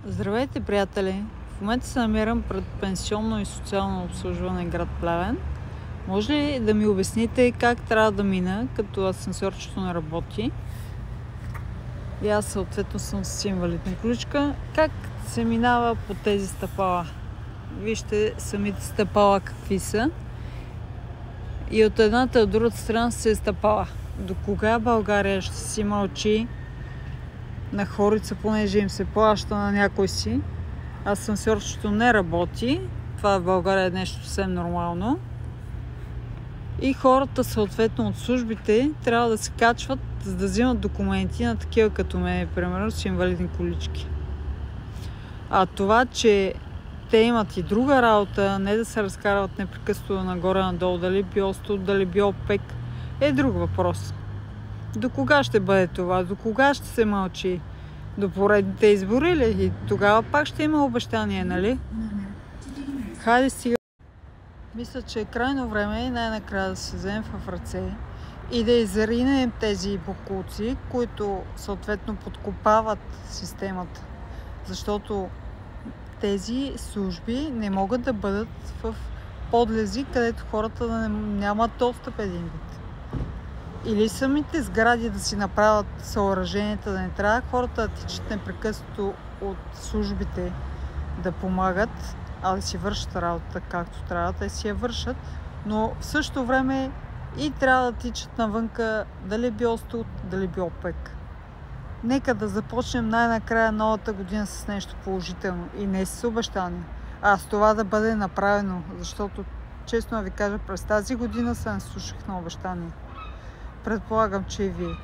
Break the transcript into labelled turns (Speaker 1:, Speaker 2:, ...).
Speaker 1: Здравейте, приятели! В момента се намирам пред пенсионно и социално обслужване град Плевен. Може ли да ми обясните как трябва да мина, като асансьорчето не работи? И аз съответно съм с инвалидна количка. Как се минава по тези стъпала? Вижте самите стъпала какви са. И от едната и от другата страна се стъпала. До кога България ще си мълчи на хорица, понеже им се плаща на някой си? Асансьорчето не работи. Това в България е нещо съвсем нормално. И хората съответно от службите трябва да се качват, за да взимат документи на такива като мен, примерно с инвалидни колички. А това, че те имат и друга работа, не да се разкарват непрекъснато нагоре-надолу, дали био студ, дали био пек, е друг въпрос. До кога ще бъде това? До кога ще се мълчи? До поредните избори ли? И тогава пак ще има обещание, нали? Хайде стига. Мисля, че е крайно време най-накрая да се вземем в ръце и да изринем тези боклуци, които съответно подкопават системата. Защото тези служби не могат да бъдат в подлези, където хората да нямат достъп един вид. Или самите сгради да си направят съоръженията, да не трябва хората да тичат непрекъснато от службите да помагат, а да си вършат работа както трябва, да си я вършат, но в същото време и трябва да тичат навънка, дали био студ, дали био пек. Нека да започнем най-накрая новата година с нещо положително и не с обещания, а с това да бъде направено, защото честно ви кажа, през тази година се наслушах на обещания. Предполагам, че и вие.